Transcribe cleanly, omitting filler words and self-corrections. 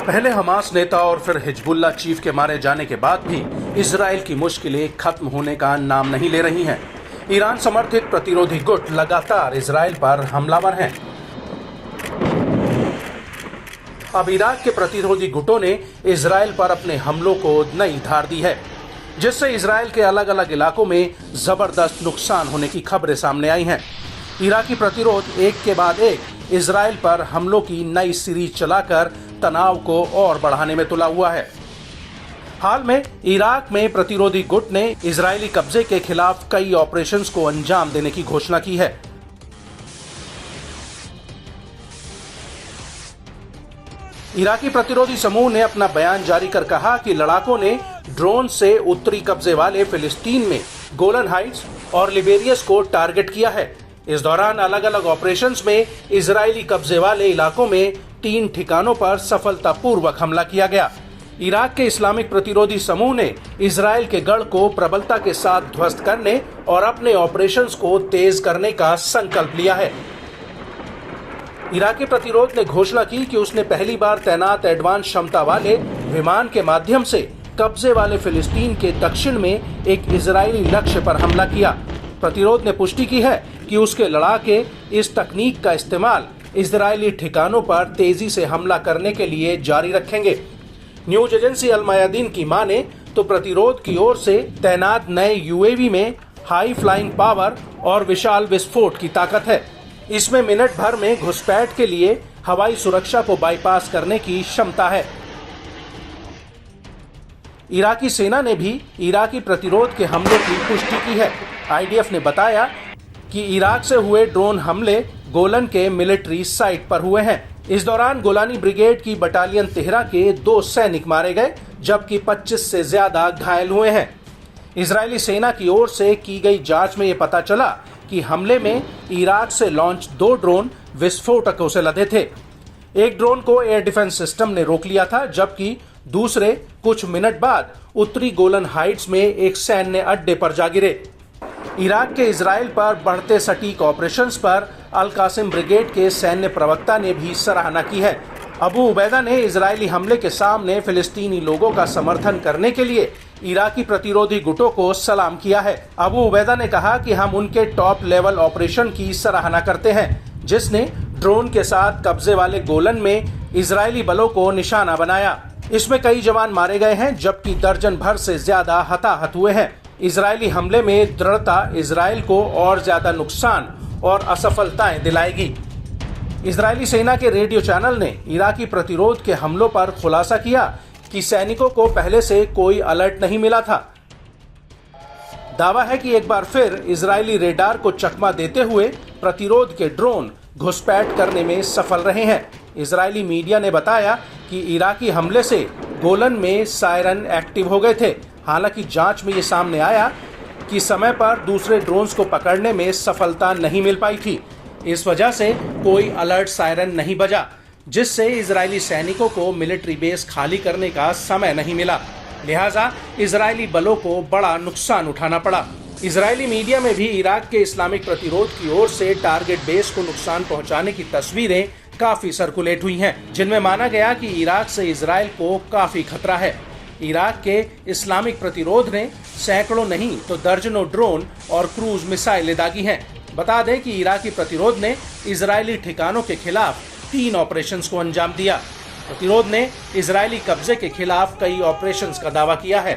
पहले हमास नेता और फिर हिजबुल्लाह चीफ के मारे जाने के बाद भी इजराइल की मुश्किलें खत्म होने का नाम नहीं ले रही हैं। ईरान समर्थित प्रतिरोधी गुट लगातार इजराइल पर हमलावर हैं। अब इराक के प्रतिरोधी गुटों ने इजराइल पर अपने हमलों को नई धार दी है, जिससे इजराइल के अलग अलग इलाकों में जबरदस्त नुकसान होने की खबरें सामने आई हैं। इराकी प्रतिरोध एक के बाद एक इजराइल पर हमलों की नई सीरीज चलाकर तनाव को और बढ़ाने में तुला हुआ है। हाल में इराक में प्रतिरोधी गुट ने इजरायली कब्जे के खिलाफ कई ऑपरेशंस को अंजाम देने की घोषणा की है। इराकी प्रतिरोधी समूह ने अपना बयान जारी कर कहा कि लड़ाकों ने ड्रोन से उत्तरी कब्जे वाले फिलिस्तीन में गोलन हाइट्स और लिबेरियस को टारगेट किया है। इस दौरान अलग अलग ऑपरेशंस में इजरायली कब्जे वाले इलाकों में 3 ठिकानों पर सफलतापूर्वक हमला किया गया। इराक के इस्लामिक प्रतिरोधी समूह ने इजराइल के गढ़ को प्रबलता के साथ ध्वस्त करने और अपने ऑपरेशंस को तेज करने का संकल्प लिया है। इराकी प्रतिरोध ने घोषणा की कि उसने पहली बार तैनात एडवांस क्षमता वाले विमान के माध्यम से कब्जे वाले फिलिस्तीन के दक्षिण में एक इजरायली लक्ष्य पर हमला किया। प्रतिरोध ने पुष्टि की है कि उसके लड़ाके इस तकनीक का इस्तेमाल इजरायली ठिकानों पर तेजी से हमला करने के लिए जारी रखेंगे। न्यूज एजेंसी अल मयादीन की माने तो प्रतिरोध की ओर से तैनात नए यूएवी में हाई फ्लाइंग पावर और विशाल विस्फोट की ताकत है। इसमें मिनट भर में घुसपैठ के लिए हवाई सुरक्षा को बाईपास करने की क्षमता है। इराकी सेना ने भी इराकी प्रतिरोध के हमलों की पुष्टि की है। आईडीएफ ने बताया कि इराक से हुए ड्रोन हमले गोलन के मिलिट्री साइट पर हुए हैं। इस दौरान गोलानी ब्रिगेड की बटालियन तेहरा के 2 सैनिक मारे गए, जबकि 25 से ज्यादा घायल हुए हैं। इजरायली सेना की ओर से की गई जांच में ये पता चला कि हमले में इराक से लॉन्च 2 ड्रोन विस्फोटकों से लदे थे। एक ड्रोन को एयर डिफेंस सिस्टम ने रोक लिया था, जबकि दूसरे कुछ मिनट बाद उत्तरी गोलन हाइट्स में एक सैन्य अड्डे पर जा गिरे। इराक के इजराइल पर बढ़ते सटीक ऑपरेशंस पर अल कासिम ब्रिगेड के सैन्य प्रवक्ता ने भी सराहना की है। अबू उबैदा ने इजरायली हमले के सामने फिलिस्तीनी लोगों का समर्थन करने के लिए इराकी प्रतिरोधी गुटों को सलाम किया है। अबू उबैदा ने कहा कि हम उनके टॉप लेवल ऑपरेशन की सराहना करते हैं, जिसने ड्रोन के साथ कब्जे वाले गोलन में इजरायली बलों को निशाना बनाया। इसमें कई जवान मारे गए हैं, जबकि दर्जन भर से ज्यादा हताहत हुए हैं। इजरायली हमले में दृढ़ता इजराइल को और ज्यादा नुकसान और असफलताएं दिलाएगी। इजरायली सेना के रेडियो चैनल ने इराकी प्रतिरोध के हमलों पर खुलासा किया कि सैनिकों को पहले से कोई अलर्ट नहीं मिला था। दावा है कि एक बार फिर इजरायली रेडार को चकमा देते हुए प्रतिरोध के ड्रोन घुसपैठ करने में सफल रहे हैं। इजरायली मीडिया ने बताया कि इराकी हमले से गोलन में सायरन एक्टिव हो गए थे। हालांकि जांच में ये सामने आया कि समय पर दूसरे ड्रोन्स को पकड़ने में सफलता नहीं मिल पाई थी। इस वजह से कोई अलर्ट सायरन नहीं बजा, जिससे इजरायली सैनिकों को मिलिट्री बेस खाली करने का समय नहीं मिला। लिहाजा इजरायली बलों को बड़ा नुकसान उठाना पड़ा। इजरायली मीडिया में भी इराक के इस्लामिक प्रतिरोध की ओर से टारगेट बेस को नुकसान पहुंचाने की तस्वीरें काफी सर्कुलेट हुई हैं, जिनमें माना गया कि इराक से इजराइल को काफी खतरा है। इराक के इस्लामिक प्रतिरोध ने सैकड़ों नहीं तो दर्जनों ड्रोन और क्रूज मिसाइलें दागी हैं। बता दें कि इराकी प्रतिरोध ने इजरायली ठिकानों के खिलाफ 3 ऑपरेशंस को अंजाम दिया। प्रतिरोध ने इजरायली कब्जे के खिलाफ कई ऑपरेशंस का दावा किया है।